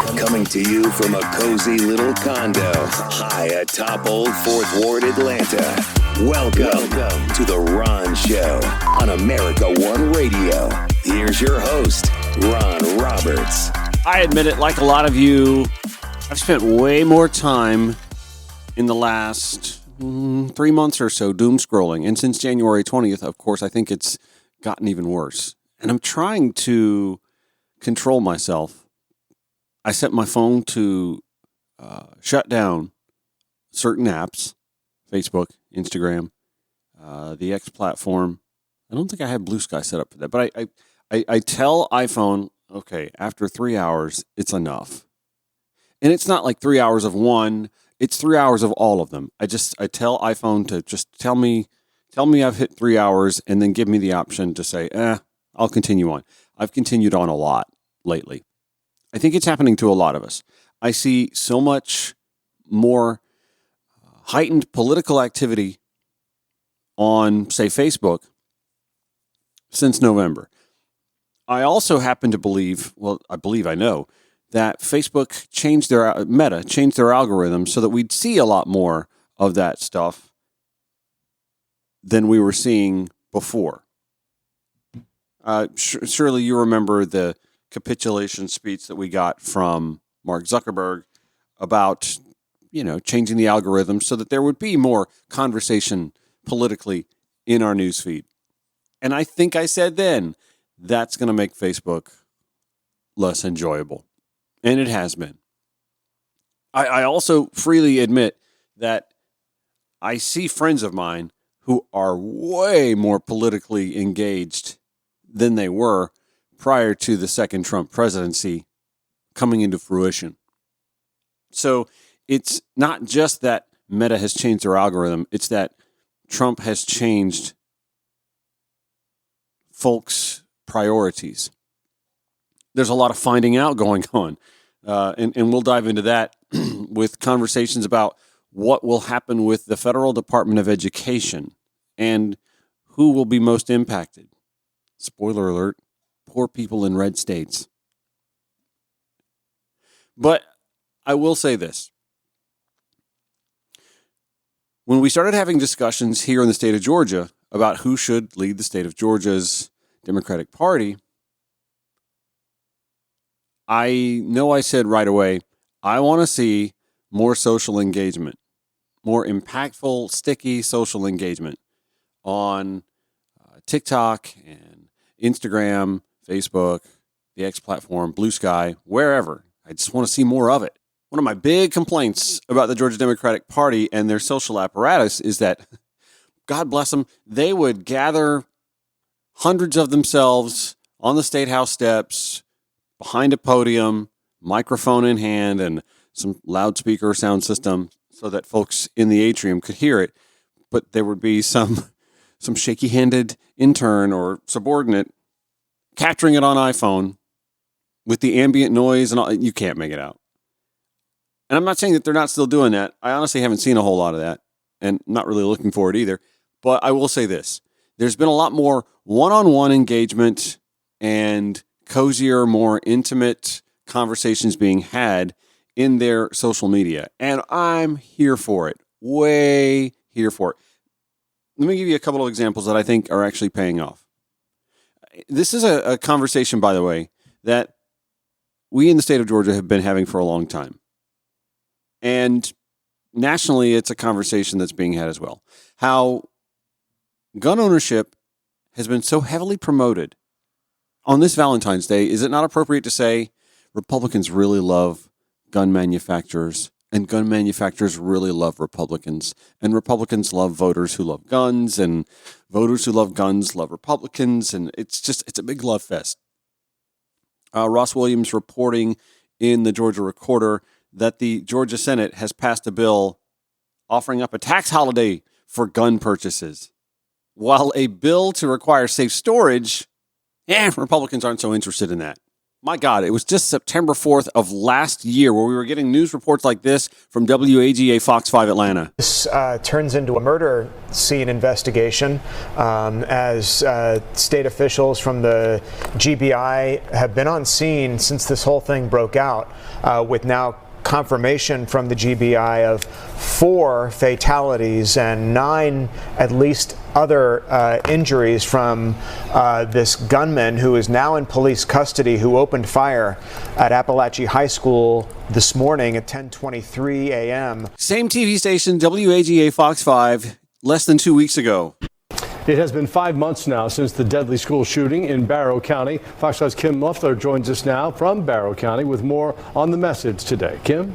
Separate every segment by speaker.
Speaker 1: Coming to you from a cozy little condo high atop Old 4th Ward, Atlanta. Welcome to The Ron Show on America One Radio. Here's your host, Ron Roberts.
Speaker 2: I admit it, like a lot of you, I've spent way more time in the last 3 months or so doom scrolling. And since January 20th, of course, I think it's gotten even worse. And I'm trying to control myself. I set my phone to shut down certain apps, Facebook, Instagram, the X platform. I don't think I had Blue Sky set up for that, but I tell iPhone, okay, after 3 hours, it's enough. And it's not like 3 hours of one, it's 3 hours of all of them. I tell iPhone to just tell me I've hit 3 hours and then give me the option to say, I'll continue on. I've continued on a lot lately. I think it's happening to a lot of us. I see so much more heightened political activity on, say, Facebook since November. I also happen to believe, I know, that Facebook changed Meta changed their algorithm so that we'd see a lot more of that stuff than we were seeing before. Surely you remember the capitulation speech that we got from Mark Zuckerberg about, changing the algorithm so that there would be more conversation politically in our newsfeed. And I think I said then, that's going to make Facebook less enjoyable. And it has been. I also freely admit that I see friends of mine who are way more politically engaged than they were prior to the second Trump presidency coming into fruition. So it's not just that Meta has changed their algorithm, it's that Trump has changed folks' priorities. There's a lot of finding out going on, and we'll dive into that with conversations about what will happen with the Federal Department of Education and who will be most impacted. Spoiler alert, poor people in red states. But I will say this. When we started having discussions here in the state of Georgia about who should lead the state of Georgia's Democratic Party, I know I said right away, I want to see more social engagement, more impactful, sticky social engagement on TikTok and Instagram, Facebook, the X platform, Blue Sky, wherever. I just want to see more of it. One of my big complaints about the Georgia Democratic Party and their social apparatus is that, God bless them, they would gather hundreds of themselves on the State House steps, behind a podium, microphone in hand, and some loudspeaker sound system so that folks in the atrium could hear it. But there would be some shaky-handed intern or subordinate capturing it on iPhone with the ambient noise and all. You can't make it out. And I'm not saying that they're not still doing that. I honestly haven't seen a whole lot of that and not really looking for it either. But I will say this. There's been a lot more one-on-one engagement and cozier, more intimate conversations being had in their social media. And I'm here for it. Way here for it. Let me give you a couple of examples that I think are actually paying off. This is a conversation, by the way, that we in the state of Georgia have been having for a long time. And nationally, it's a conversation that's being had as well. How gun ownership has been so heavily promoted on this Valentine's Day. Is it not appropriate to say Republicans really love gun manufacturers and gun manufacturers really love Republicans, and Republicans love voters who love guns, and voters who love guns love Republicans, and it's a big love fest. Ross Williams reporting in the Georgia Recorder that the Georgia Senate has passed a bill offering up a tax holiday for gun purchases, while a bill to require safe storage, Republicans aren't so interested in that. My God, it was just September 4th of last year where we were getting news reports like this from WAGA Fox 5 Atlanta.
Speaker 3: This turns into a murder scene investigation as state officials from the GBI have been on scene since this whole thing broke out, with now confirmation from the GBI of 4 fatalities and 9 at least other injuries from this gunman who is now in police custody, who opened fire at Appalachia High School this morning at 10:23 a.m.
Speaker 2: Same TV station, WAGA Fox 5, less than 2 weeks ago.
Speaker 4: It has been 5 months now since the deadly school shooting in Barrow County. Fox 5's Kim Muffler joins us now from Barrow County with more on the message today. Kim?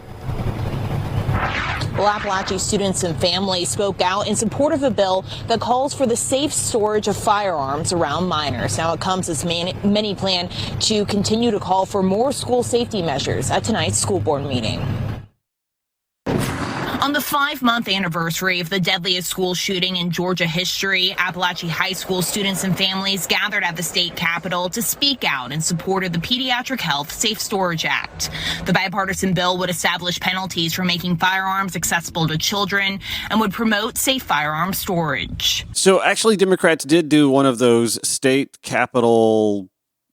Speaker 5: Well, Appalachia students and families spoke out in support of a bill that calls for the safe storage of firearms around minors. Now, it comes as many plan to continue to call for more school safety measures at tonight's school board meeting. On the 5-month anniversary of the deadliest school shooting in Georgia history, Appalachia High School students and families gathered at the state capitol to speak out in support of the Pediatric Health Safe Storage Act. The bipartisan bill would establish penalties for making firearms accessible to children and would promote safe firearm storage.
Speaker 2: So actually, Democrats did do one of those state capitol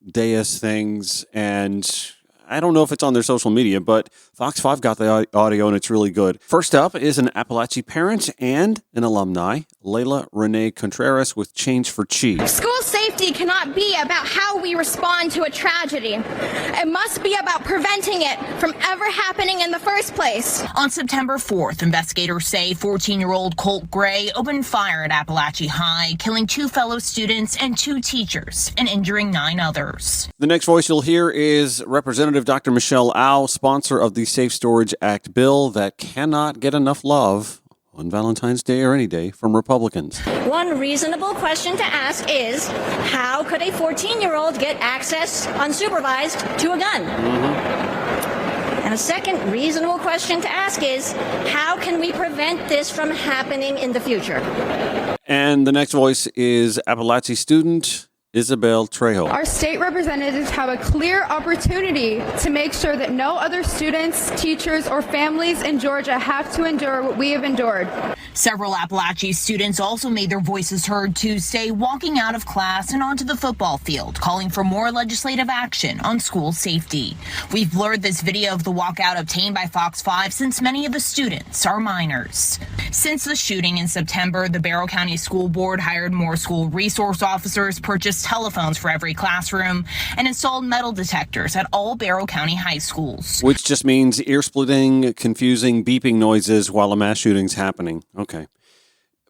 Speaker 2: dais things, and I don't know if it's on their social media, but Fox 5 got the audio and it's really good. First up is an Appalachia parent and an alumni, Layla Renee Contreras with Change for Chi.
Speaker 6: School safety cannot be about how we respond to a tragedy. It must be about preventing it from ever happening in the first place.
Speaker 5: On September 4th, investigators say 14-year-old Colt Gray opened fire at Appalachia High, killing 2 fellow students and 2 teachers and injuring 9 others.
Speaker 2: The next voice you'll hear is Representative Dr. Michelle Au, sponsor of the Safe Storage Act bill that cannot get enough love on Valentine's Day or any day from Republicans.
Speaker 6: One reasonable question to ask is, how could a 14-year-old get access unsupervised to a gun? And a second reasonable question to ask is, how can we prevent this from happening in the future?
Speaker 2: And the next voice is Appalachia student Isabel Trejo.
Speaker 7: Our state representatives have a clear opportunity to make sure that no other students, teachers, or families in Georgia have to endure what we have endured.
Speaker 5: Several Appalachia students also made their voices heard Tuesday, walking out of class and onto the football field, calling for more legislative action on school safety. We've blurred this video of the walkout obtained by Fox 5 since many of the students are minors. Since the shooting in September, the Barrow County School Board hired more school resource officers, purchased telephones for every classroom, and installed metal detectors at all Barrow County high schools.
Speaker 2: Which just means ear-splitting, confusing, beeping noises while a mass shooting's happening. Okay.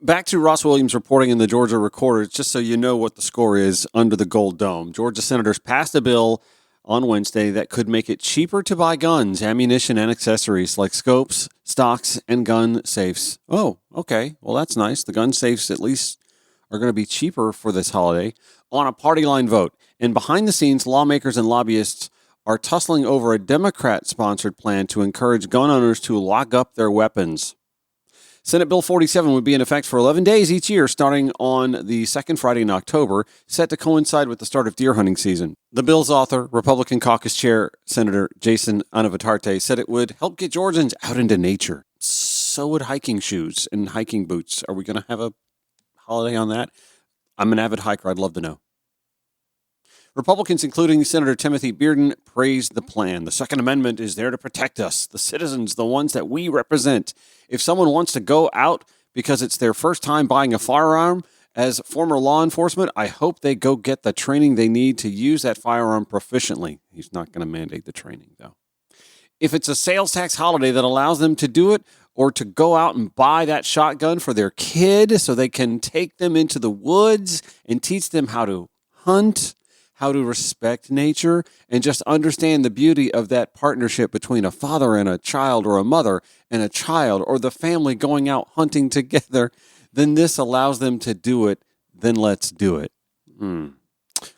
Speaker 2: Back to Ross Williams reporting in the Georgia Recorder, just so you know what the score is under the Gold Dome. Georgia senators passed a bill on Wednesday that could make it cheaper to buy guns, ammunition, and accessories like scopes, stocks, and gun safes. Oh, okay. Well, that's nice. The gun safes at least are going to be cheaper for this holiday on a party line vote. And behind the scenes, lawmakers and lobbyists are tussling over a Democrat-sponsored plan to encourage gun owners to lock up their weapons. Senate Bill 47 would be in effect for 11 days each year, starting on the second Friday in October, set to coincide with the start of deer hunting season. The bill's author, Republican Caucus Chair Senator Jason Anavatarte, said it would help get Georgians out into nature. So would hiking shoes and hiking boots. Are we going to have a holiday on that? I'm an avid hiker. I'd love to know. Republicans, including Senator Timothy Bearden, praised the plan. The Second Amendment is there to protect us, the citizens, the ones that we represent. If someone wants to go out because it's their first time buying a firearm, as former law enforcement, I hope they go get the training they need to use that firearm proficiently. He's not going to mandate the training, though. If it's a sales tax holiday that allows them to do it, or to go out and buy that shotgun for their kid so they can take them into the woods and teach them how to hunt, how to respect nature, and just understand the beauty of that partnership between a father and a child, or a mother and a child, or the family going out hunting together, then this allows them to do it. Then let's do it.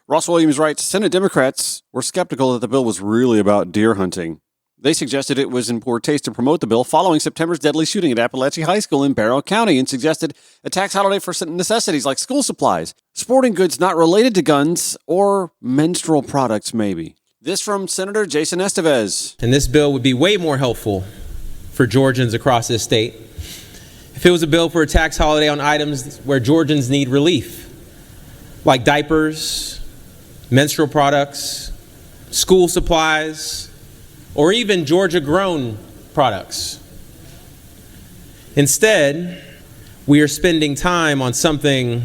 Speaker 2: Ross Williams writes, Senate Democrats were skeptical that the bill was really about deer hunting. They suggested it was in poor taste to promote the bill following September's deadly shooting at Appalachia High School in Barrow County, and suggested a tax holiday for necessities like school supplies, sporting goods not related to guns, or menstrual products maybe. This from Senator Jason Estevez.
Speaker 8: And this bill would be way more helpful for Georgians across this state if it was a bill for a tax holiday on items where Georgians need relief, like diapers, menstrual products, school supplies, or even Georgia-grown products. Instead, we are spending time on something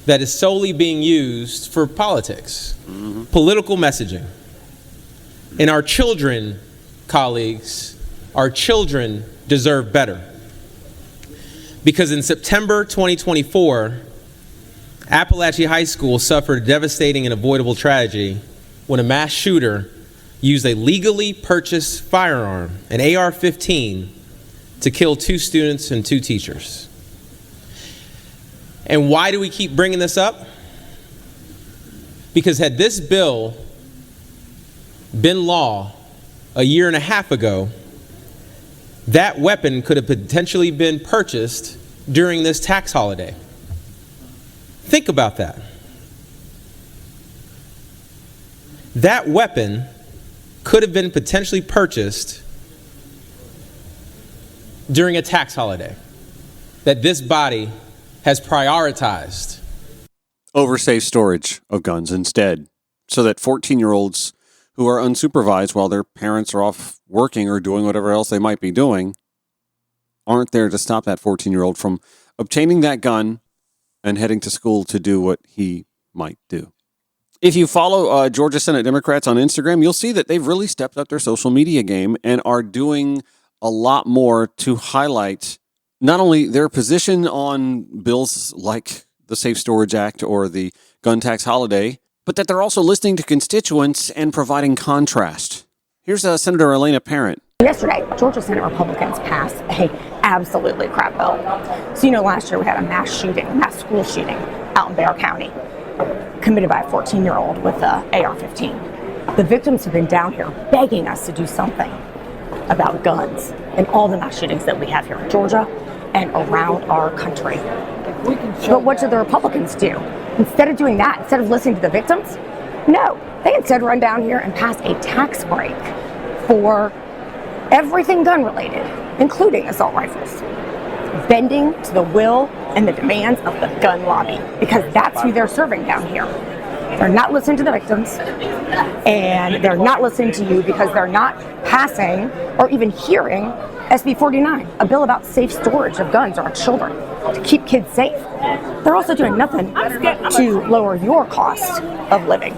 Speaker 8: that is solely being used for politics, political messaging. And our children, colleagues, our children deserve better. Because in September 2024, Appalachia High School suffered a devastating and avoidable tragedy when a mass shooter used a legally purchased firearm, an AR-15, to kill 2 students and 2 teachers. And why do we keep bringing this up? Because had this bill been law a year and a half ago, that weapon could have potentially been purchased during this tax holiday. Think about that. That weapon could have been potentially purchased during a tax holiday that this body has prioritized
Speaker 2: over safe storage of guns instead, so that 14-year-olds who are unsupervised while their parents are off working or doing whatever else they might be doing aren't there to stop that 14-year-old from obtaining that gun and heading to school to do what he might do. If you follow Georgia Senate Democrats on Instagram, you'll see that they've really stepped up their social media game and are doing a lot more to highlight not only their position on bills like the Safe Storage Act or the gun tax holiday, but that they're also listening to constituents and providing contrast. Here's Senator Elena Parent.
Speaker 9: Yesterday, Georgia Senate Republicans passed a absolutely crap bill. So, last year we had a mass school shooting out in Barrow County, committed by a 14-year-old with a AR-15. The victims have been down here begging us to do something about guns and all the mass shootings that we have here in Georgia and around our country. But what do the Republicans do? Instead of doing that, instead of listening to the victims, no, they instead run down here and pass a tax break for everything gun related, including assault rifles, bending to the will and the demands of the gun lobby, because that's who they're serving down here. They're not listening to the victims, and they're not listening to you because they're not passing or even hearing SB 49, a bill about safe storage of guns or children to keep kids safe. They're also doing nothing to lower your cost of living.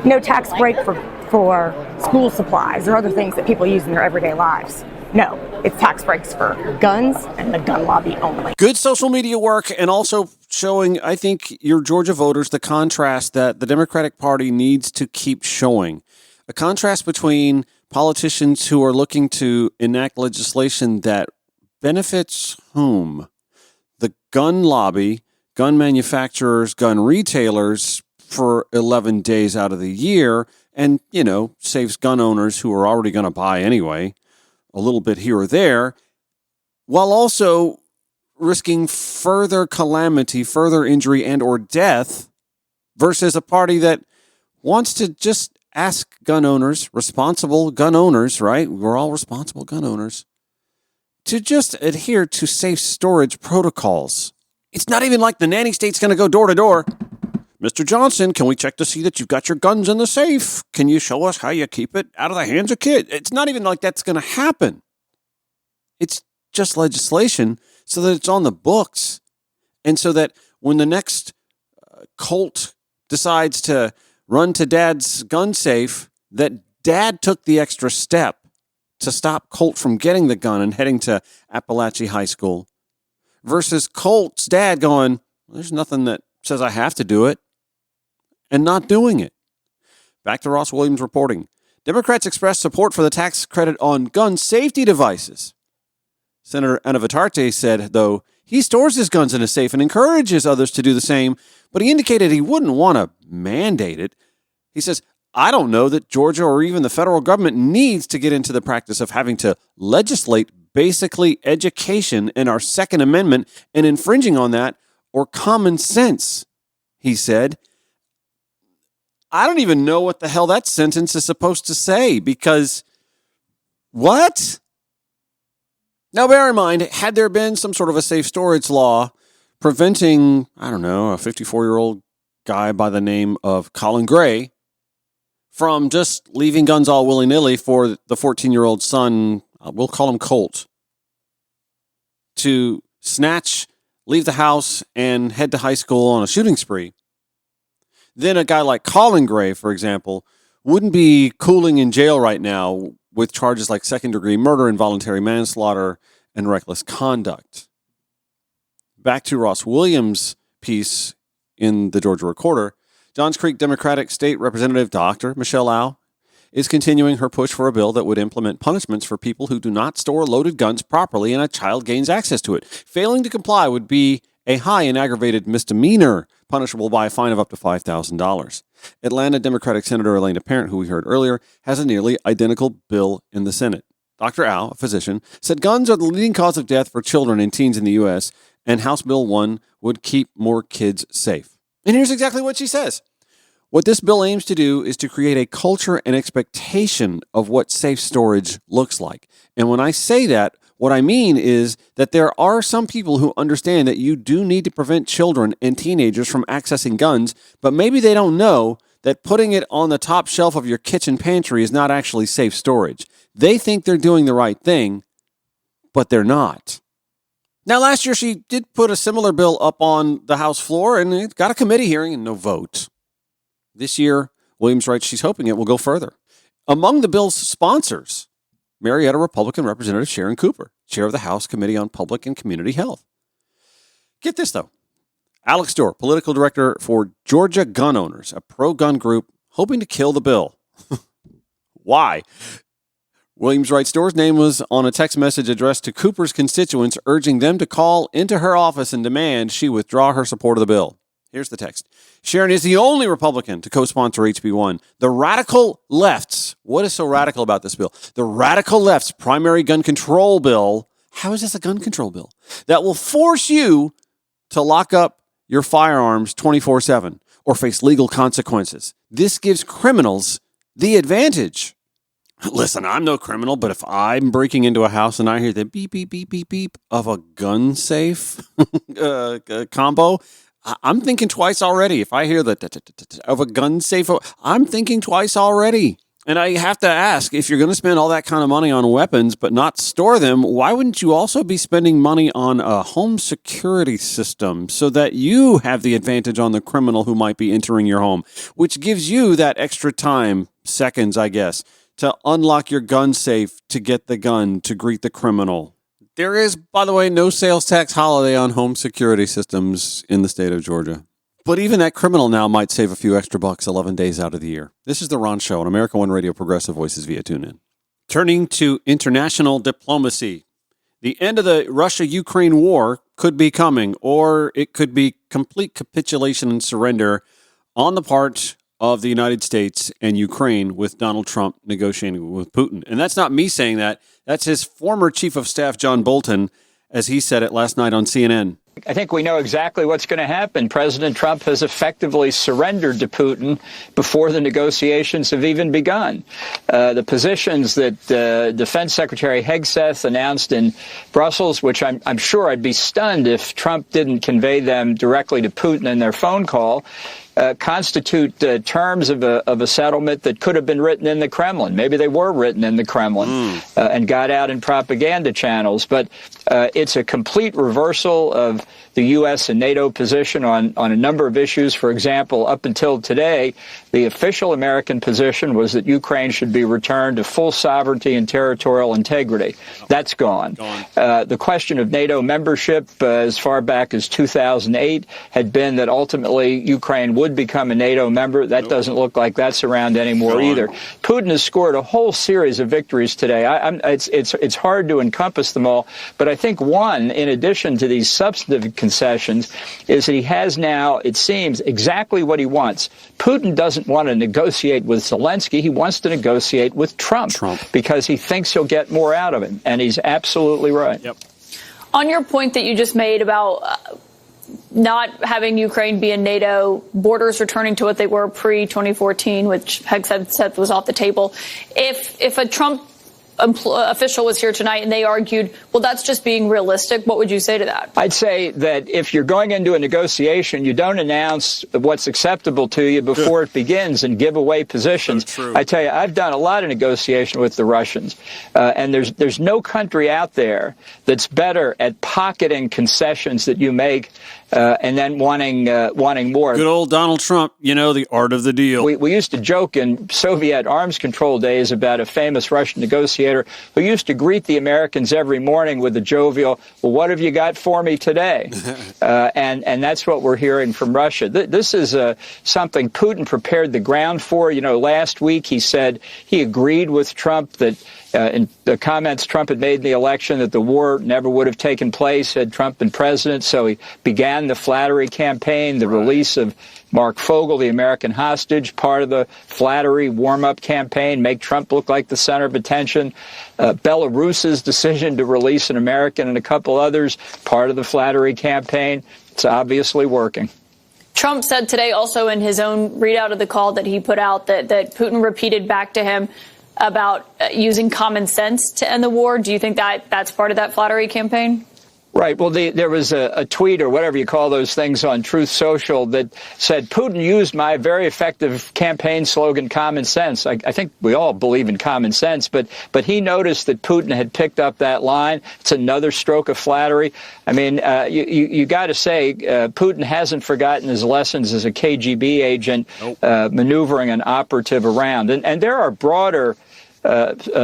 Speaker 9: No tax break for school supplies or other things that people use in their everyday lives. No, it's tax breaks for guns and the gun lobby only.
Speaker 2: Good social media work, and also showing, I think, your Georgia voters the contrast that the Democratic Party needs to keep showing. A contrast between politicians who are looking to enact legislation that benefits whom? The gun lobby, gun manufacturers, gun retailers for 11 days out of the year, and, saves gun owners who are already going to buy anyway, a little bit here or there, while also risking further calamity, further injury, and or death, versus a party that wants to just ask gun owners, responsible gun owners, right? We're all responsible gun owners, to just adhere to safe storage protocols. It's not even like the nanny state's going to go door to door. Mr. Johnson, can we check to see that you've got your guns in the safe? Can you show us how you keep it out of the hands of kids? It's not even like that's going to happen. It's just legislation so that it's on the books. And so that when the next Colt decides to run to Dad's gun safe, that Dad took the extra step to stop Colt from getting the gun and heading to Appalachia High School, versus Colt's dad going, there's nothing that says I have to do it, and not doing it. Back to Ross Williams reporting. Democrats expressed support for the tax credit on gun safety devices. Senator Anavitarte said, though, he stores his guns in a safe and encourages others to do the same, but he indicated he wouldn't want to mandate it. He says, I don't know that Georgia or even the federal government needs to get into the practice of having to legislate basically education in our Second Amendment and infringing on that, or common sense, he said. I don't even know what the hell that sentence is supposed to say, because what? Now, bear in mind, had there been some sort of a safe storage law preventing, I don't know, a 54-year-old guy by the name of Colin Gray from just leaving guns all willy-nilly for the 14-year-old son, we'll call him Colt, to snatch, leave the house, and head to high school on a shooting spree, then a guy like Colin Gray, for example, wouldn't be cooling in jail right now with charges like second-degree murder, involuntary manslaughter, and reckless conduct. Back to Ross Williams' piece in the Georgia Recorder, Johns Creek Democratic State Representative Dr. Michelle Au is continuing her push for a bill that would implement punishments for people who do not store loaded guns properly and a child gains access to it. Failing to comply would be a high and aggravated misdemeanor, punishable by a fine of up to $5,000. Atlanta Democratic Senator Elena Parent, who we heard earlier, has a nearly identical bill in the Senate. Dr. Au, a physician, said guns are the leading cause of death for children and teens in the U.S., and House Bill 1 would keep more kids safe. And here's exactly what she says. What this bill aims to do is to create a culture and expectation of what safe storage looks like. And when I say that, what I mean is that there are some people who understand that you do need to prevent children and teenagers from accessing guns, but maybe they don't know that putting it on the top shelf of your kitchen pantry is not actually safe storage. They think they're doing the right thing, but they're not. Now, last year, she did put a similar bill up on the House floor, and it got a committee hearing and no vote. This year, Williams writes she's hoping it will go further. Among the bill's sponsors, Marietta Republican Representative Sharon Cooper, chair of the House Committee on Public and Community Health. Get this, though. Alex Dorr, political director for Georgia Gun Owners, a pro-gun group hoping to kill the bill. Why? Williams writes Dorr's name was on a text message addressed to Cooper's constituents, urging them to call into her office and demand she withdraw her support of the bill. Here's the text. Sharon is the only Republican to co-sponsor HB1. The radical left's, what is so radical about this bill? The radical left's primary gun control bill. How is this a gun control bill? That will force you to lock up your firearms 24/7 or face legal consequences. This gives criminals the advantage. Listen, I'm no criminal, but if I'm breaking into a house and I hear the beep, beep, beep, beep, beep of a gun safe combo, I'm thinking twice already. If I hear the of a gun safe, I'm thinking twice already. And I have to ask, if you're going to spend all that kind of money on weapons but not store them, why wouldn't you also be spending money on a home security system so that you have the advantage on the criminal who might be entering your home, which gives you that extra time, seconds, I guess, to unlock your gun safe to get the gun to greet the criminal. There is, by the way, no sales tax holiday on home security systems in the state of Georgia. But even that criminal now might save a few extra bucks 11 days out of the year. This is The Ron Show on America One Radio, Progressive Voices via TuneIn. Turning to international diplomacy. The end of the Russia-Ukraine war could be coming, or it could be complete capitulation and surrender on the part of the United States and Ukraine with Donald Trump negotiating with Putin. And that's not me saying that. That's his former chief of staff, John Bolton, as he said it last night on CNN.
Speaker 10: I think we know exactly what's going to happen. President Trump has effectively surrendered to Putin before the negotiations have even begun. The positions that Defense Secretary Hegseth announced in Brussels, which I'm sure I'd be stunned if Trump didn't convey them directly to Putin in their phone call, constitute terms of a settlement that could have been written in the Kremlin. Maybe they were written in the Kremlin and got out in propaganda channels. But it's a complete reversal of the U.S. and NATO position on a number of issues. For example, up until today, the official American position was that Ukraine should be returned to full sovereignty and territorial integrity. That's gone. The question of NATO membership as far back as 2008 had been that ultimately Ukraine would become a NATO member. That doesn't look like that's around anymore either. Putin has scored a whole series of victories today. It's hard to encompass them all, but I think one, in addition to these substantive concessions, is that he has now, it seems, exactly what he wants. Putin doesn't want to negotiate with Zelensky. He wants to negotiate with Trump. Because he thinks he'll get more out of him, and he's absolutely right.
Speaker 11: On your point that you just made about not having Ukraine be in NATO, borders returning to what they were pre-2014, which Heg said was off the table. If a Trump official was here tonight and they argued, well, that's just being realistic, what would you say to that?
Speaker 10: I'd say that if you're going into a negotiation, you don't announce what's acceptable to you before it begins and give away positions. I tell you, I've done a lot of negotiation with the Russians, and there's no country out there that's better at pocketing concessions that you make and then wanting more.
Speaker 2: Good old Donald Trump, the art of the deal.
Speaker 10: We used to joke in Soviet arms control days about a famous Russian negotiator who used to greet the Americans every morning with a jovial, well, what have you got for me today? And that's what we're hearing from Russia. This is something Putin prepared the ground for. Last week he said he agreed with Trump that in the comments Trump had made in the election that the war never would have taken place had Trump been president. So he began the flattery campaign, the release of Mark Fogel, the American hostage, part of the flattery warm-up campaign, make Trump look like the center of attention. Belarus's decision to release an American and a couple others, part of the flattery campaign. It's obviously working.
Speaker 11: Trump said today also in his own readout of the call that he put out that Putin repeated back to him about using common sense to end the war. Do you think that that's part of that flattery campaign?
Speaker 10: Right. Well, there was a tweet or whatever you call those things on Truth Social that said Putin used my very effective campaign slogan, common sense. I think we all believe in common sense, but he noticed that Putin had picked up that line. It's another stroke of flattery. I mean, you got to say Putin hasn't forgotten his lessons as a KGB agent maneuvering an operative around. And there are broader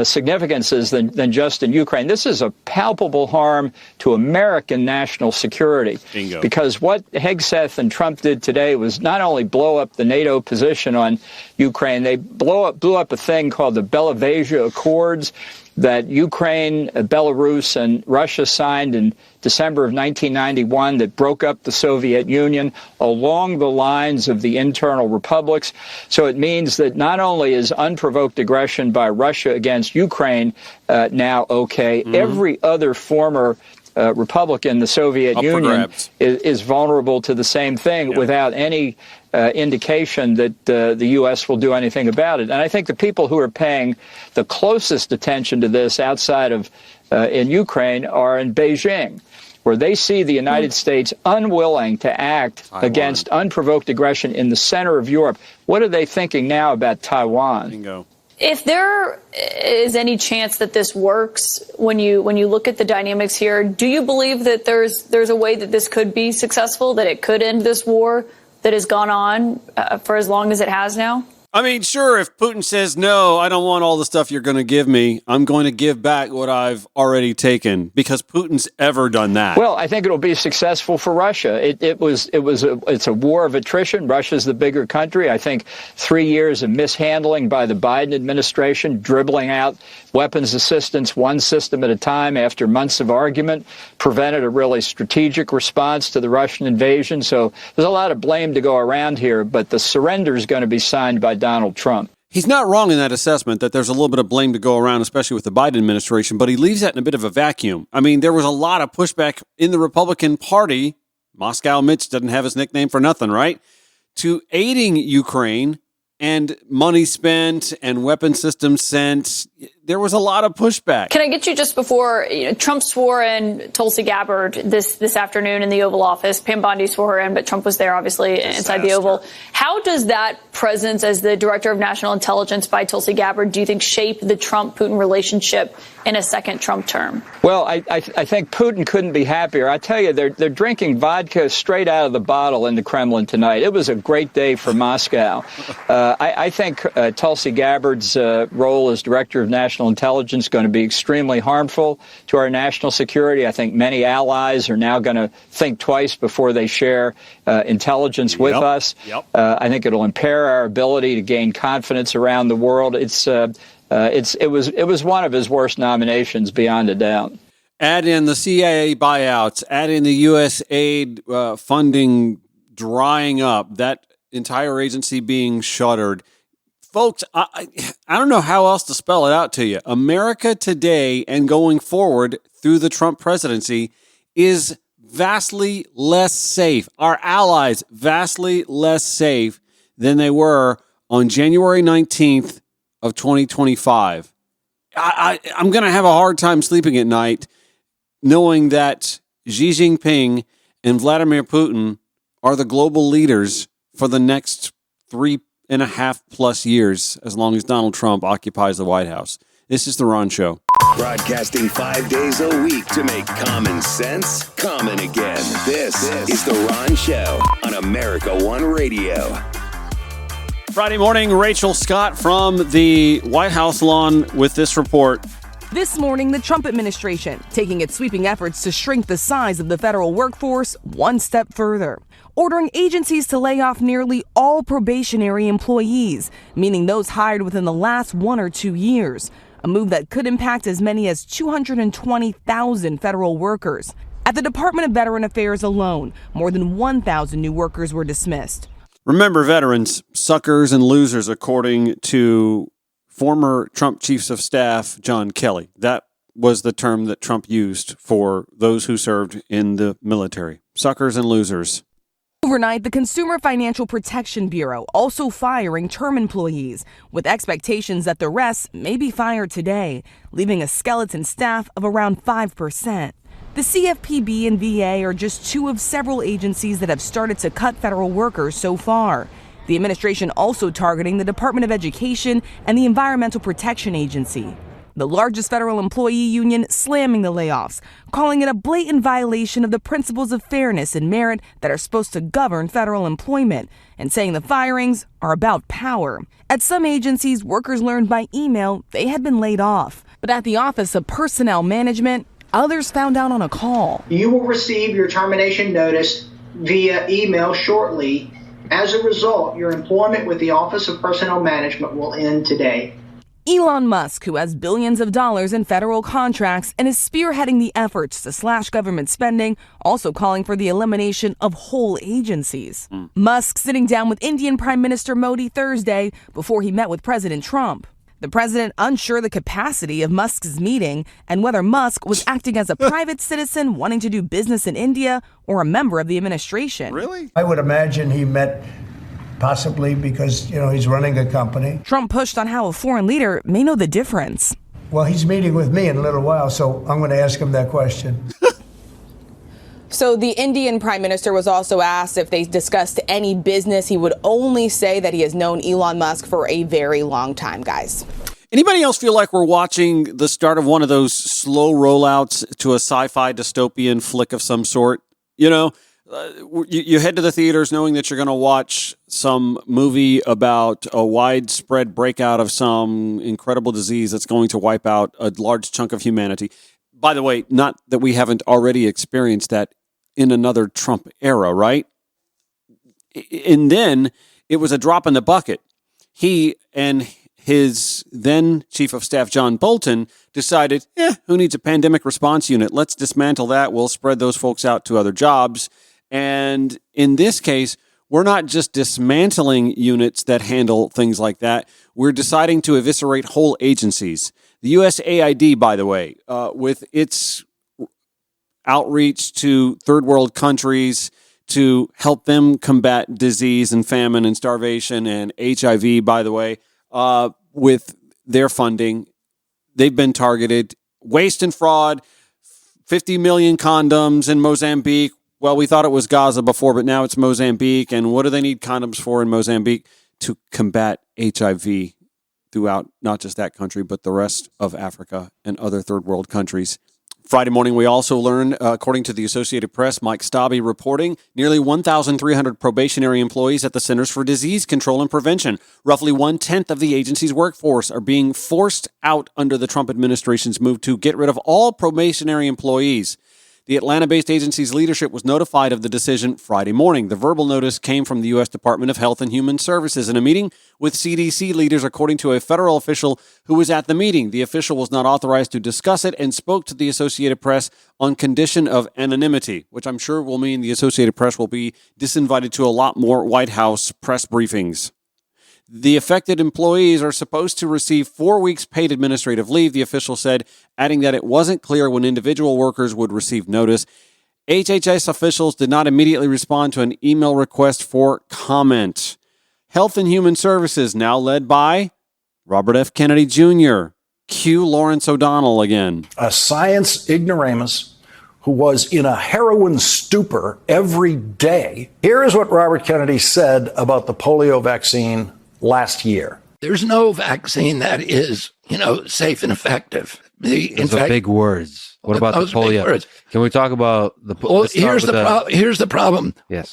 Speaker 10: significances than just in Ukraine. This is a palpable harm to American national security.
Speaker 2: Bingo.
Speaker 10: Because what Hegseth and Trump did today was not only blow up the NATO position on Ukraine, they blew up a thing called the Belavasia Accords that Ukraine, Belarus, and Russia signed in December of 1991 that broke up the Soviet Union along the lines of the internal republics. So it means that not only is unprovoked aggression by Russia against Ukraine now okay, every other former republic in the Soviet Union is vulnerable to the same thing without any indication that the U.S. will do anything about it. And I think the people who are paying the closest attention to this outside of in Ukraine are in Beijing, where they see the United States unwilling to act against unprovoked aggression in the center of Europe. What are they thinking now about Taiwan?
Speaker 2: Bingo.
Speaker 11: If there is any chance that this works, when you look at the dynamics here, do you believe that there's a way that this could be successful, that it could end this war that has gone on for as long as it has now?
Speaker 2: I mean, sure, if Putin says, no, I don't want all the stuff you're going to give me, I'm going to give back what I've already taken, because Putin's ever done that.
Speaker 10: Well, I think it'll be successful for Russia. It's a war of attrition. Russia's the bigger country. I think 3 years of mishandling by the Biden administration, dribbling out weapons assistance one system at a time after months of argument, prevented a really strategic response to the Russian invasion. So there's a lot of blame to go around here, but the surrender is going to be signed by Donald Trump.
Speaker 2: He's not wrong in that assessment that there's a little bit of blame to go around, especially with the Biden administration, but he leaves that in a bit of a vacuum. I mean, there was a lot of pushback in the Republican Party. Moscow Mitch doesn't have his nickname for nothing, right? To aiding Ukraine and money spent and weapon systems sent. There was a lot of pushback.
Speaker 11: Can I get you just before Trump swore in Tulsi Gabbard this afternoon in the Oval Office? Pam Bondi swore her in, but Trump was there, obviously, inside the Oval. How does that presence as the Director of National Intelligence by Tulsi Gabbard, do you think, shape the Trump-Putin relationship in a second Trump term?
Speaker 10: Well, I think Putin couldn't be happier. I tell you, they're drinking vodka straight out of the bottle in the Kremlin tonight. It was a great day for Moscow. I think Tulsi Gabbard's role as Director of National Intelligence is going to be extremely harmful to our national security. I think many allies are now going to think twice before they share intelligence with us. I think it'll impair our ability to gain confidence around the world. It was one of his worst nominations, beyond a doubt.
Speaker 2: Add in the CIA buyouts, add in the U.S. aid funding drying up, that entire agency being shuttered. Folks, I don't know how else to spell it out to you. America today and going forward through the Trump presidency is vastly less safe, our allies vastly less safe than they were on January 19th of 2025. I'm going to have a hard time sleeping at night knowing that Xi Jinping and Vladimir Putin are the global leaders for the next 3.5+ years, as long as Donald Trump occupies the White House. This is The Ron Show.
Speaker 1: Broadcasting 5 days a week to make common sense common again. This is The Ron Show on America One Radio.
Speaker 2: Friday morning, Rachel Scott from the White House lawn with this report.
Speaker 12: This morning, the Trump administration taking its sweeping efforts to shrink the size of the federal workforce one step further, ordering agencies to lay off nearly all probationary employees, meaning those hired within the last 1 or 2 years, a move that could impact as many as 220,000 federal workers. At the Department of Veteran Affairs alone, more than 1,000 new workers were dismissed.
Speaker 2: Remember, veterans, suckers and losers, according to former Trump Chiefs of Staff John Kelly. That was the term that Trump used for those who served in the military. Suckers and losers.
Speaker 12: Overnight, the Consumer Financial Protection Bureau also firing term employees, with expectations that the rest may be fired today, leaving a skeleton staff of around 5%. The CFPB and VA are just two of several agencies that have started to cut federal workers so far. The administration also targeting the Department of Education and the Environmental Protection Agency. The largest federal employee union slamming the layoffs, calling it a blatant violation of the principles of fairness and merit that are supposed to govern federal employment, and saying the firings are about power. At some agencies, workers learned by email they had been laid off. But at the Office of Personnel Management, others found out on a call.
Speaker 13: You will receive your termination notice via email shortly. As a result, your employment with the Office of Personnel Management will end today.
Speaker 12: Elon Musk, who has billions of dollars in federal contracts and is spearheading the efforts to slash government spending, also calling for the elimination of whole agencies. Musk sitting down with Indian Prime Minister Modi Thursday before he met with President Trump. The president unsure the capacity of Musk's meeting and whether Musk was acting as a private citizen wanting to do business in India or a member of the administration.
Speaker 2: Really?
Speaker 14: I would imagine he met possibly because, he's running a company.
Speaker 12: Trump pushed on how a foreign leader may know the difference.
Speaker 14: Well, he's meeting with me in a little while, so I'm going to ask him that question.
Speaker 12: So the Indian prime minister was also asked if they discussed any business. He would only say that he has known Elon Musk for a very long time, guys.
Speaker 2: Anybody else feel like we're watching the start of one of those slow rollouts to a sci-fi dystopian flick of some sort? You head to the theaters knowing that you're going to watch some movie about a widespread breakout of some incredible disease that's going to wipe out a large chunk of humanity. By the way, not that we haven't already experienced that in another Trump era, right? And then it was a drop in the bucket. He and his then Chief of Staff, John Bolton, decided, who needs a pandemic response unit? Let's dismantle that. We'll spread those folks out to other jobs. And in this case, we're not just dismantling units that handle things like that. We're deciding to eviscerate whole agencies. The USAID, by the way, with its outreach to third world countries to help them combat disease and famine and starvation and HIV, by the way, with their funding, they've been targeted. Waste and fraud, 50 million condoms in Mozambique. Well, we thought it was Gaza before, but now it's Mozambique. And what do they need condoms for in Mozambique? To combat HIV throughout not just that country, but the rest of Africa and other third world countries. Friday morning, we also learned, according to the Associated Press, Mike Stabe reporting, nearly 1,300 probationary employees at the Centers for Disease Control and Prevention, roughly 1/10 of the agency's workforce, are being forced out under the Trump administration's move to get rid of all probationary employees. The Atlanta-based agency's leadership was notified of the decision Friday morning. The verbal notice came from the U.S. Department of Health and Human Services in a meeting with CDC leaders, according to a federal official who was at the meeting. The official was not authorized to discuss it and spoke to the Associated Press on condition of anonymity, which I'm sure will mean the Associated Press will be disinvited to a lot more White House press briefings. The affected employees are supposed to receive 4 weeks paid administrative leave, the official said, adding that it wasn't clear when individual workers would receive notice. HHS officials did not immediately respond to an email request for comment. Health and Human Services, now led by Robert F. Kennedy Jr. Cue Lawrence O'Donnell again.
Speaker 15: A science ignoramus who was in a heroin stupor every day. Here is what Robert Kennedy said about the polio vaccine last year.
Speaker 16: There's no vaccine that is, safe and effective.
Speaker 17: Those are big words. What about the polio? Can we talk about the polio?
Speaker 16: Well, here's the problem.
Speaker 17: Yes.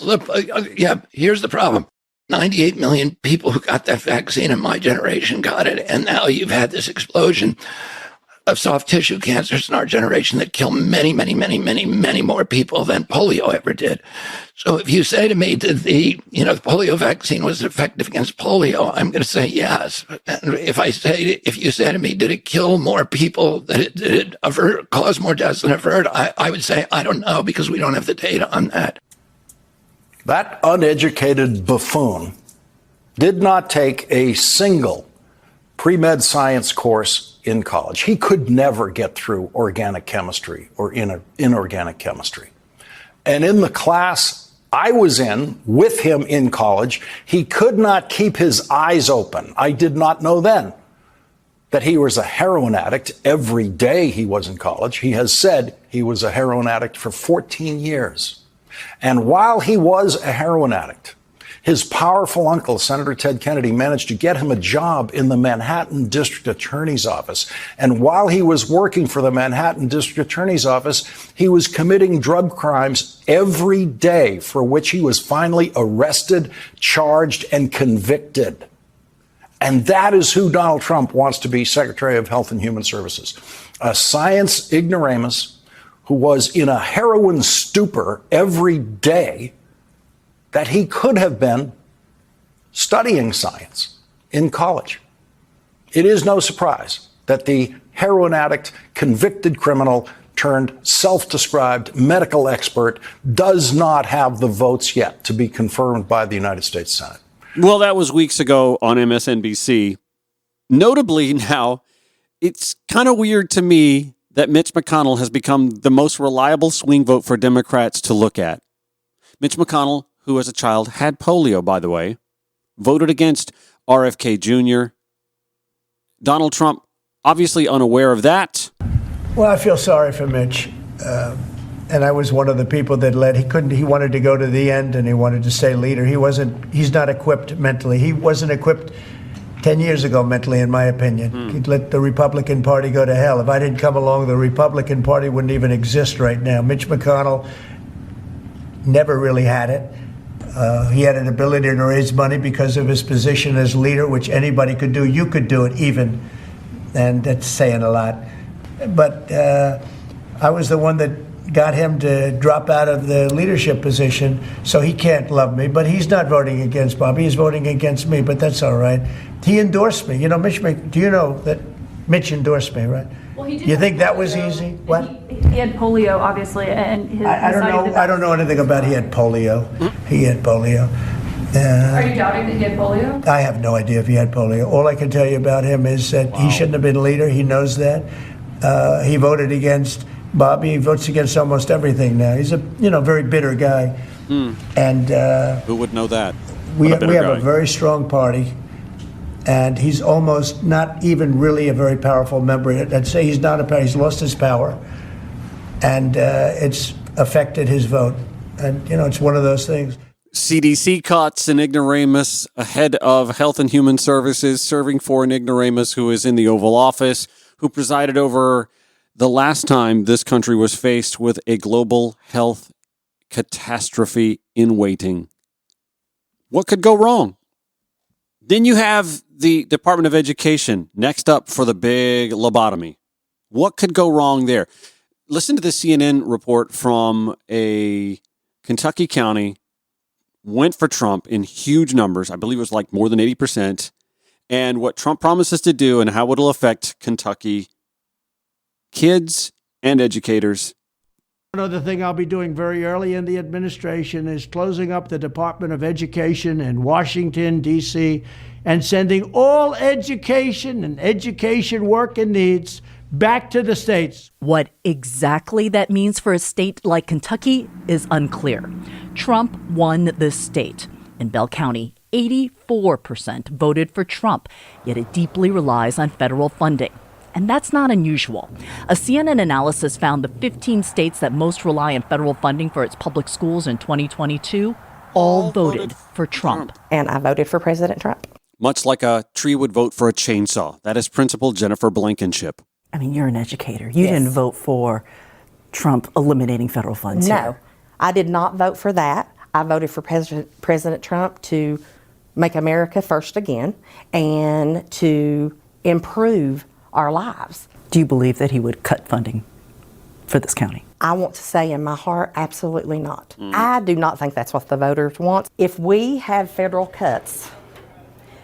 Speaker 16: Here's the problem. 98 million people who got that vaccine in my generation got it. And now you've had this explosion of soft tissue cancers in our generation that kill many, many, many, many, many more people than polio ever did. So if you say to me that the polio vaccine was effective against polio, I'm going to say yes. And if you say to me, did it kill more people? Did it cause more deaths than avert? I would say, I don't know, because we don't have the data on that.
Speaker 15: That uneducated buffoon did not take a single pre-med science course in college. He could never get through organic chemistry or inorganic chemistry. And in the class I was in with him in college, he could not keep his eyes open. I did not know then that he was a heroin addict every day he was in college. He has said he was a heroin addict for 14 years. And while he was a heroin addict, his powerful uncle, Senator Ted Kennedy, managed to get him a job in the Manhattan District Attorney's Office. And while he was working for the Manhattan District Attorney's Office, he was committing drug crimes every day, for which he was finally arrested, charged, and convicted. And that is who Donald Trump wants to be Secretary of Health and Human Services. A science ignoramus who was in a heroin stupor every day that he could have been studying science in college. It is no surprise that the heroin addict, convicted criminal, turned self-described medical expert does not have the votes yet to be confirmed by the United States Senate.
Speaker 2: Well, that was weeks ago on MSNBC. Notably now, it's kind of weird to me that Mitch McConnell has become the most reliable swing vote for Democrats to look at. Mitch McConnell, who as a child had polio, by the way, voted against RFK Jr. Donald Trump, obviously unaware of that.
Speaker 14: Well, I feel sorry for Mitch. And I was one of the people that led. He wanted to go to the end and he wanted to stay leader. He's not equipped mentally. He wasn't equipped 10 years ago mentally, in my opinion. He'd let the Republican Party go to hell. If I didn't come along, the Republican Party wouldn't even exist right now. Mitch McConnell never really had it. He had an ability to raise money because of his position as leader, which anybody could do. You could do it even, and that's saying a lot. But I was the one that got him to drop out of the leadership position, so he can't love me. But he's not voting against Bobby. He's voting against me, but that's all right. He endorsed me. Do you know that Mitch endorsed me, right?
Speaker 11: Well, he did.
Speaker 14: You think that was easy? What?
Speaker 11: He had polio, obviously, and his
Speaker 14: I don't know. I don't know anything about he had polio. He had polio.
Speaker 11: Are you doubting that he had polio?
Speaker 14: I have no idea if he had polio. All I can tell you about him is that he shouldn't have been leader. He knows that. He voted against Bobby. He votes against almost everything now. He's a very bitter guy. And
Speaker 2: who would know that?
Speaker 14: We have a very strong party. And he's almost not even really a very powerful member. I'd say he's not he's lost his power. And it's affected his vote. And, it's one of those things.
Speaker 2: CDC cuts an ignoramus ahead of Health and Human Services, serving for an ignoramus who is in the Oval Office, who presided over the last time this country was faced with a global health catastrophe in waiting. What could go wrong? Then you have the Department of Education next up for the big lobotomy. What could go wrong there? Listen to the CNN report from a Kentucky county, went for Trump in huge numbers. I believe it was like more than 80%. And what Trump promises to do and how it'll affect Kentucky kids and educators.
Speaker 18: Another thing I'll be doing very early in the administration is closing up the Department of Education in Washington, D.C., and sending all education and education work and needs back to the states.
Speaker 19: What exactly that means for a state like Kentucky is unclear. Trump won this state. In Bell County, 84% voted for Trump, yet it deeply relies on federal funding. And that's not unusual. A CNN analysis found the 15 states that most rely on federal funding for its public schools in 2022 all voted for Trump.
Speaker 20: And I voted for President Trump.
Speaker 2: Much like a tree would vote for a chainsaw. That is Principal Jennifer Blankenship.
Speaker 21: I mean, you're an educator. You didn't vote for Trump eliminating federal funds
Speaker 20: No,
Speaker 21: here.
Speaker 20: I did not vote for that. I voted for President Trump to make America first again and to improve our lives.
Speaker 21: Do you believe that he would cut funding for this county?
Speaker 20: I want to say in my heart, absolutely not. I do not think that's what the voters want. If we have federal cuts,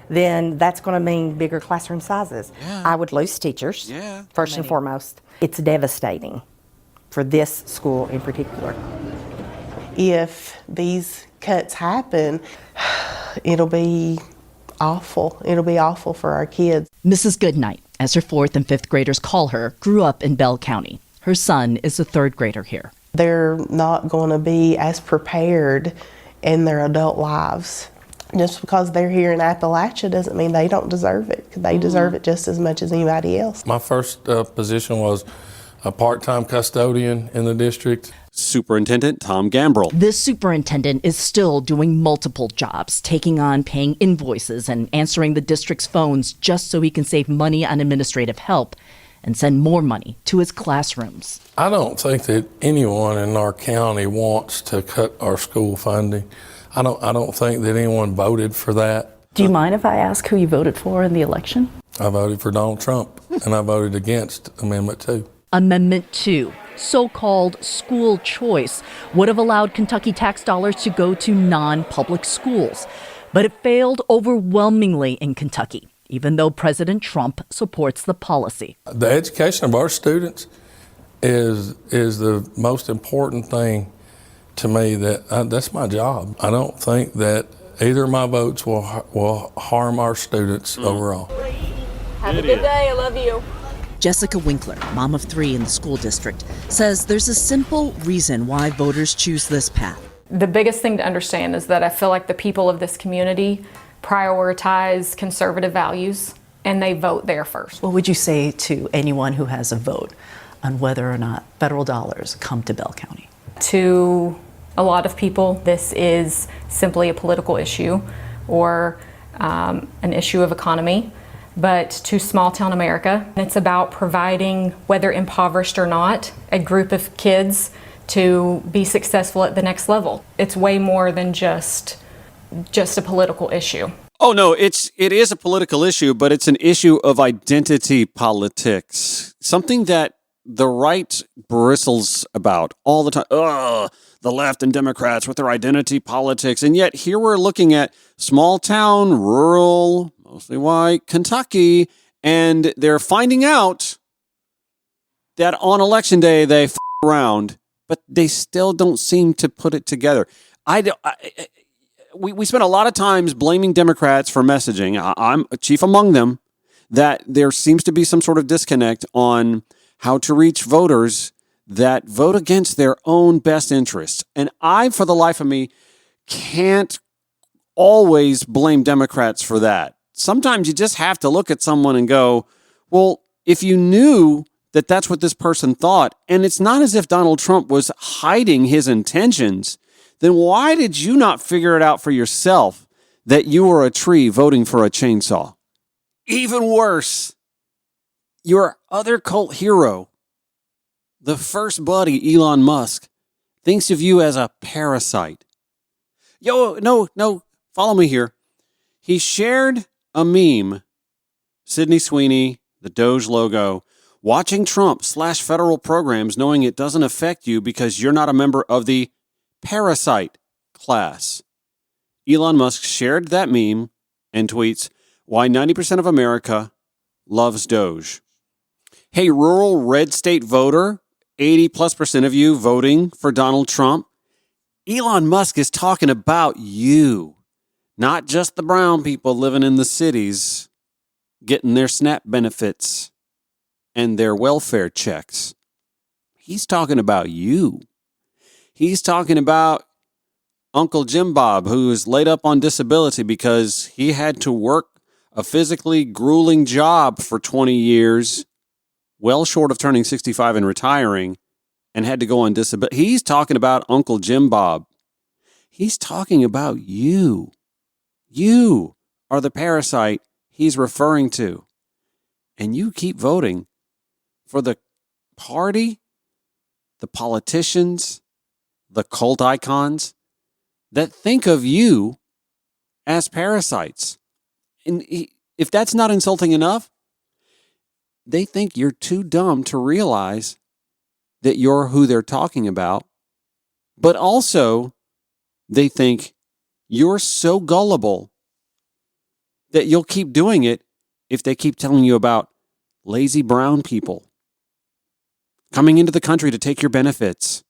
Speaker 20: then that's going to mean bigger classroom sizes. I would lose teachers, first and foremost. It's devastating for this school in particular.
Speaker 22: If these cuts happen, it'll be awful. It'll be awful for our kids.
Speaker 19: Mrs. Goodnight, as her 4th and 5th graders call her, grew up in Bell County. Her son is a 3rd grader here.
Speaker 22: They're not going to be as prepared in their adult lives. Just because they're here in Appalachia doesn't mean they don't deserve it. They deserve it just as much as anybody else.
Speaker 23: My first position was a part-time custodian in the district.
Speaker 2: Superintendent Tom Gambrell.
Speaker 19: This superintendent is still doing multiple jobs, taking on paying invoices and answering the district's phones just so he can save money on administrative help and send more money to his classrooms.
Speaker 23: I don't think that anyone in our county wants to cut our school funding. I don't think that anyone voted for that.
Speaker 21: Do you mind if I ask who you voted for in the election?
Speaker 23: I voted for Donald Trump, and I voted against Amendment 2.
Speaker 19: Amendment 2, so-called school choice, would have allowed Kentucky tax dollars to go to non-public schools. But it failed overwhelmingly in Kentucky, even though President Trump supports the policy.
Speaker 23: The education of our students is the most important thing to me. That's my job. I don't think that either of my votes will harm our students overall.
Speaker 11: Have a good day. I love you.
Speaker 24: Jessica Winkler, mom of 3 in the school district, says there's a simple reason why voters choose this path.
Speaker 25: The biggest thing to understand is that I feel like the people of this community prioritize conservative values and they vote there first.
Speaker 21: What would you say to anyone who has a vote on whether or not federal dollars come to Bell County?
Speaker 25: To a lot of people, this is simply a political issue or an issue of economy. But to small town America, it's about providing, whether impoverished or not, a group of kids to be successful at the next level. It's way more than just a political issue.
Speaker 2: Oh no, it is a political issue, but it's an issue of identity politics. Something that the right bristles about all the time. Ugh, the left and Democrats with their identity politics. And yet here we're looking at small town, rural, mostly white Kentucky, and they're finding out that on election day they f around, but they still don't seem to put it together. We spend a lot of times blaming Democrats for messaging. I'm chief among them, that there seems to be some sort of disconnect on how to reach voters that vote against their own best interests. And I, for the life of me, can't always blame Democrats for that. Sometimes you just have to look at someone and go, well, if you knew that that's what this person thought, and it's not as if Donald Trump was hiding his intentions, then why did you not figure it out for yourself that you were a tree voting for a chainsaw? Even worse, your other cult hero, the first buddy, Elon Musk, thinks of you as a parasite. No, follow me here. He shared a meme, Sydney Sweeney, the Doge logo, watching Trump slash federal programs knowing it doesn't affect you because you're not a member of the parasite class. Elon Musk shared that meme and tweets, why 90% of America loves Doge. Hey, rural red state voter, 80+% of you voting for Donald Trump. Elon Musk is talking about you, not just the brown people living in the cities getting their SNAP benefits. and their welfare checks. He's talking about you. He's talking about Uncle Jim Bob, who is laid up on disability because he had to work a physically grueling job for 20 years, well short of turning 65 and retiring, and had to go on disability. He's talking about Uncle Jim Bob. He's talking about you. You are the parasite he's referring to. And you keep voting for the party, the politicians, the cult icons that think of you as parasites. And if that's not insulting enough, they think you're too dumb to realize that you're who they're talking about. But also, they think you're so gullible that you'll keep doing it if they keep telling you about lazy brown people coming into the country to take your benefits,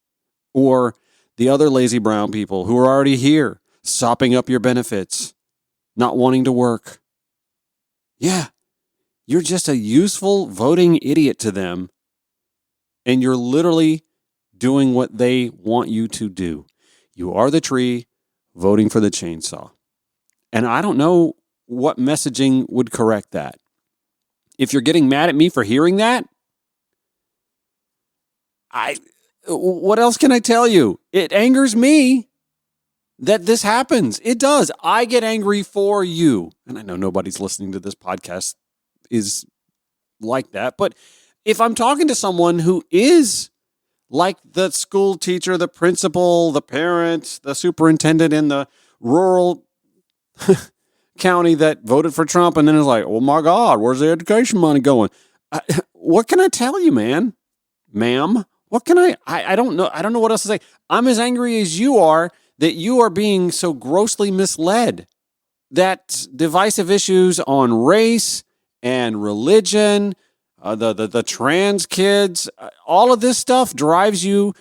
Speaker 2: or the other lazy brown people who are already here, sopping up your benefits, not wanting to work. Yeah, you're just a useful voting idiot to them, and you're literally doing what they want you to do. You are the tree voting for the chainsaw. And I don't know what messaging would correct that. If you're getting mad at me for hearing that, what else can I tell you? It angers me that this happens. It does. I get angry for you. And I know nobody's listening to this podcast is like that. But if I'm talking to someone who is like the school teacher, the principal, the parent, the superintendent in the rural county that voted for Trump and then is like, oh my God, where's the education money going? What can I tell you, man? Ma'am? What can I don't know. I don't know what else to say. I'm as angry as you are that you are being so grossly misled. That divisive issues on race and religion, the trans kids, all of this stuff drives you,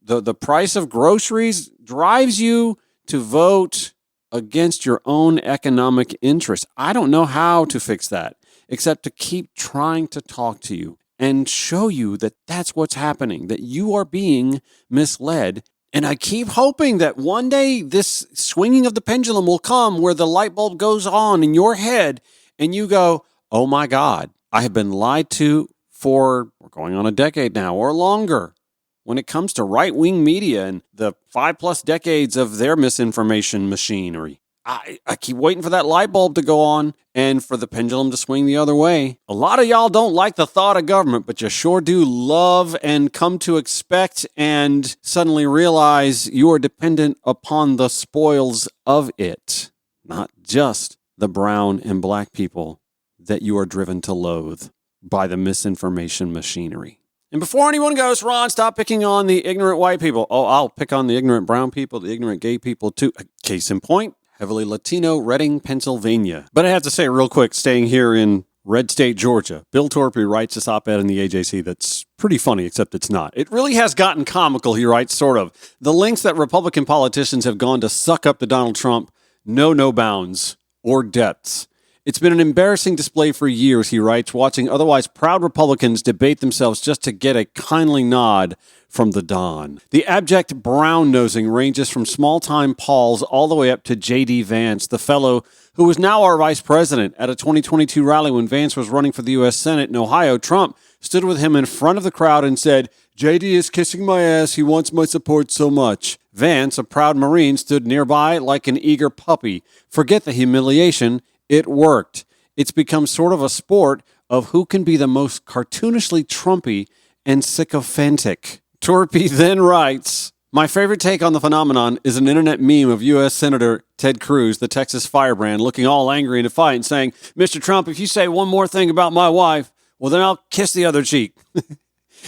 Speaker 2: the price of groceries drives you to vote against your own economic interests. I don't know how to fix that except to keep trying to talk to you and show you that that's what's happening, that you are being misled. And I keep hoping that one day this swinging of the pendulum will come where the light bulb goes on in your head and you go, oh my God, I have been lied to for, we're going on a decade now or longer. When it comes to right-wing media and the 5+ decades of their misinformation machinery, I keep waiting for that light bulb to go on and for the pendulum to swing the other way. A lot of y'all don't like the thought of government, but you sure do love and come to expect and suddenly realize you are dependent upon the spoils of it, not just the brown and black people that you are driven to loathe by the misinformation machinery. And before anyone goes, Ron, stop picking on the ignorant white people. Oh, I'll pick on the ignorant brown people, the ignorant gay people too. Case in point, heavily Latino, Reading, Pennsylvania. But I have to say real quick, staying here in Red State, Georgia, Bill Torpy writes this op-ed in the AJC that's pretty funny, except it's not. It really has gotten comical, he writes, sort of. The lengths that Republican politicians have gone to suck up to Donald Trump know no bounds or depths. It's been an embarrassing display for years, he writes, watching otherwise proud Republicans debate themselves just to get a kindly nod from the Don. The abject brown-nosing ranges from small-time Pauls all the way up to J.D. Vance, the fellow who is now our vice president. At a 2022 rally when Vance was running for the U.S. Senate in Ohio, Trump stood with him in front of the crowd and said, J.D. is kissing my ass. He wants my support so much. Vance, a proud Marine, stood nearby like an eager puppy. Forget the humiliation. It worked. It's become sort of a sport of who can be the most cartoonishly Trumpy and sycophantic. Torpy then writes, my favorite take on the phenomenon is an internet meme of U.S. Senator Ted Cruz, the Texas firebrand, looking all angry and defiant, saying, Mr. Trump, if you say one more thing about my wife, well, then I'll kiss the other cheek.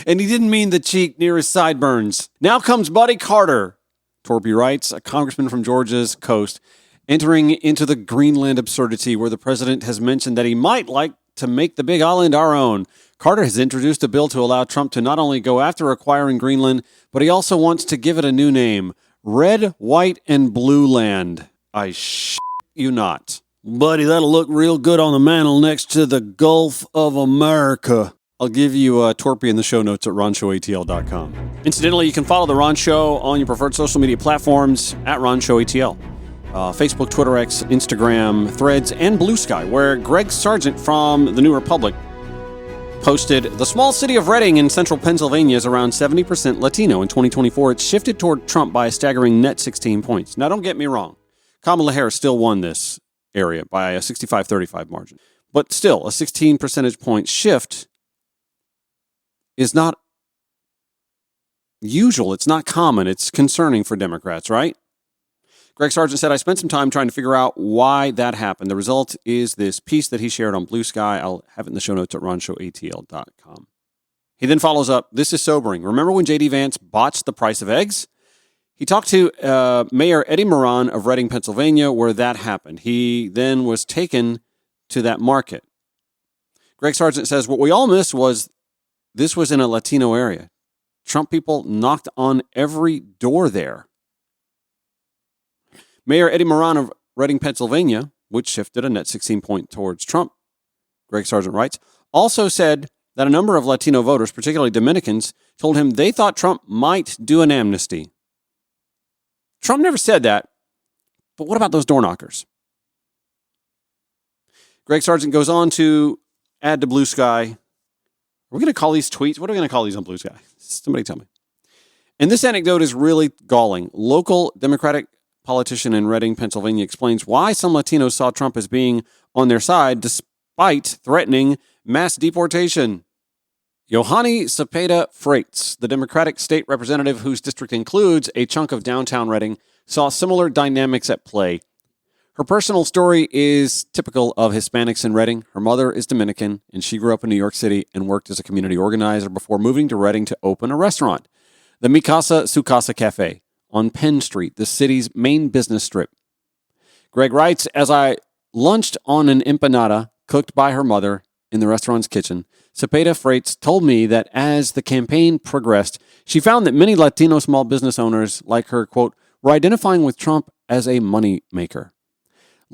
Speaker 2: And he didn't mean the cheek near his sideburns. Now comes Buddy Carter, Torpy writes, a congressman from Georgia's coast, entering into the Greenland absurdity where the president has mentioned that he might like to make the big island our own. Carter has introduced a bill to allow Trump to not only go after acquiring Greenland, but he also wants to give it a new name, Red, White, and Blue Land. I shit you not. Buddy, that'll look real good on the mantle next to the Gulf of America. I'll give you a Torpy in the show notes at ronshowatl.com. Incidentally, you can follow The Ron Show on your preferred social media platforms at ronshowatl. Facebook, Twitter, X, Instagram, Threads, and Blue Sky, where Greg Sargent from The New Republic posted, the small city of Reading in central Pennsylvania is around 70% Latino. In 2024, it's shifted toward Trump by a staggering net 16 points. Now, don't get me wrong. Kamala Harris still won this area by a 65-35 margin. But still, a 16 percentage point shift is not usual. It's not common. It's concerning for Democrats, right? Greg Sargent said, I spent some time trying to figure out why that happened. The result is this piece that he shared on Blue Sky. I'll have it in the show notes at ronshowatl.com. He then follows up, this is sobering. Remember when J.D. Vance botched the price of eggs? He talked to Mayor Eddie Moran of Reading, Pennsylvania, where that happened. He then was taken to that market. Greg Sargent says, what we all missed was this was in a Latino area. Trump people knocked on every door there. Mayor Eddie Moran of Reading, Pennsylvania, which shifted a net 16 point towards Trump, Greg Sargent writes, also said that a number of Latino voters, particularly Dominicans, told him they thought Trump might do an amnesty. Trump never said that, but what about those door knockers? Greg Sargent goes on to add to Blue Sky. Are we going to call these tweets? What are we going to call these on Blue Sky? Somebody tell me. And this anecdote is really galling. Local Democratic politician in Reading, Pennsylvania, explains why some Latinos saw Trump as being on their side despite threatening mass deportation. Yohani Cepeda Freites, the Democratic state representative whose district includes a chunk of downtown Reading, saw similar dynamics at play. Her personal story is typical of Hispanics in Reading. Her mother is Dominican, and she grew up in New York City and worked as a community organizer before moving to Reading to open a restaurant, the Mi Casa Su Casa Cafe, on Penn Street, the city's main business strip. Greg writes, as I lunched on an empanada cooked by her mother in the restaurant's kitchen, Cepeda Freites told me that as the campaign progressed, she found that many Latino small business owners like her, quote, were identifying with Trump as a money maker.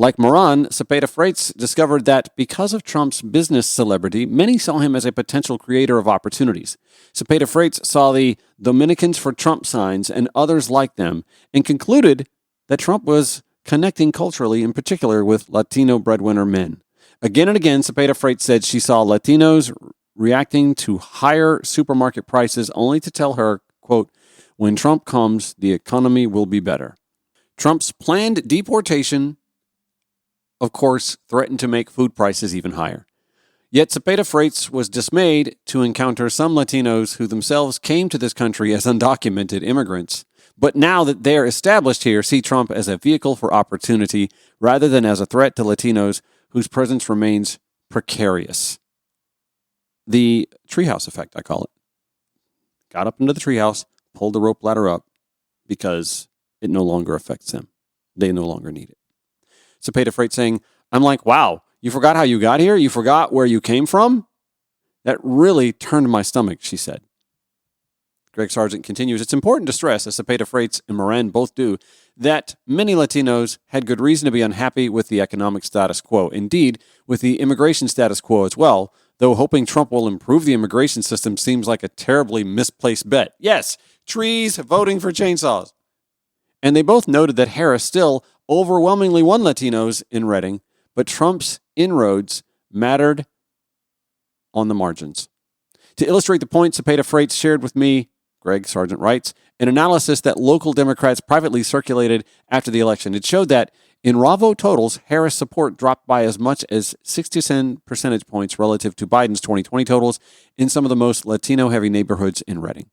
Speaker 2: Like Moran, Cepeda Freites discovered that because of Trump's business celebrity, many saw him as a potential creator of opportunities. Cepeda Freites saw the Dominicans for Trump signs and others like them and concluded that Trump was connecting culturally, in particular with Latino breadwinner men. Again and again, Cepeda Freites said she saw Latinos reacting to higher supermarket prices only to tell her, quote, when Trump comes, the economy will be better. Trump's planned deportation, of course, threatened to make food prices even higher. Yet Cepeda Freites was dismayed to encounter some Latinos who themselves came to this country as undocumented immigrants, but now that they're established here, see Trump as a vehicle for opportunity rather than as a threat to Latinos whose presence remains precarious. The treehouse effect, I call it. Got up into the treehouse, pulled the rope ladder up because it no longer affects them. They no longer need it. Cepeda Freites saying, I'm like, wow, you forgot how you got here? You forgot where you came from? That really turned my stomach, she said. Greg Sargent continues, it's important to stress, as Cepeda Freites and Moran both do, that many Latinos had good reason to be unhappy with the economic status quo. Indeed, with the immigration status quo as well, though hoping Trump will improve the immigration system seems like a terribly misplaced bet. Yes, trees voting for chainsaws. And they both noted that Harris still overwhelmingly won Latinos in Reading, but Trump's inroads mattered on the margins. To illustrate the point, Cepeda Freites shared with me, Greg Sargent writes, an analysis that local Democrats privately circulated after the election. It showed that in raw vote totals, Harris' support dropped by as much as 67 percentage points relative to Biden's 2020 totals in some of the most Latino-heavy neighborhoods in Reading.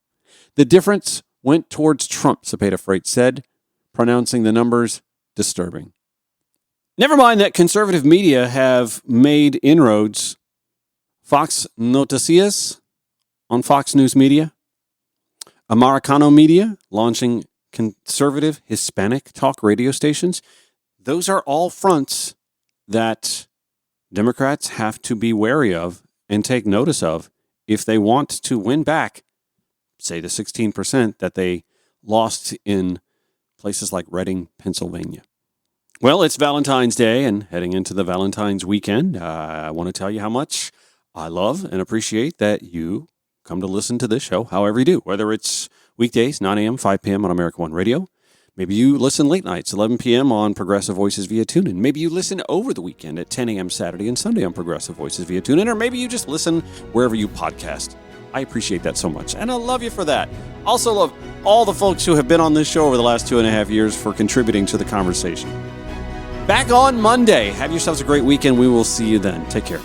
Speaker 2: The difference went towards Trump, Cepeda Freites said, pronouncing the numbers disturbing. Never mind that conservative media have made inroads. Fox Noticias on Fox News Media, Americano Media launching conservative Hispanic talk radio stations. Those are all fronts that Democrats have to be wary of and take notice of if they want to win back, say, the 16% that they lost in places like Reading, Pennsylvania. Well, it's Valentine's Day, and heading into the Valentine's weekend, I want to tell you how much I love and appreciate that you come to listen to this show however you do, whether it's weekdays, 9 a.m., 5 p.m. on America One Radio. Maybe you listen late nights, 11 p.m. on Progressive Voices via TuneIn. Maybe you listen over the weekend at 10 a.m. Saturday and Sunday on Progressive Voices via TuneIn. Or maybe you just listen wherever you podcast. I appreciate that so much, and I love you for that. Also love all the folks who have been on this show over the last 2.5 years for contributing to the conversation. Back on Monday. Have yourselves a great weekend. We will see you then. Take care.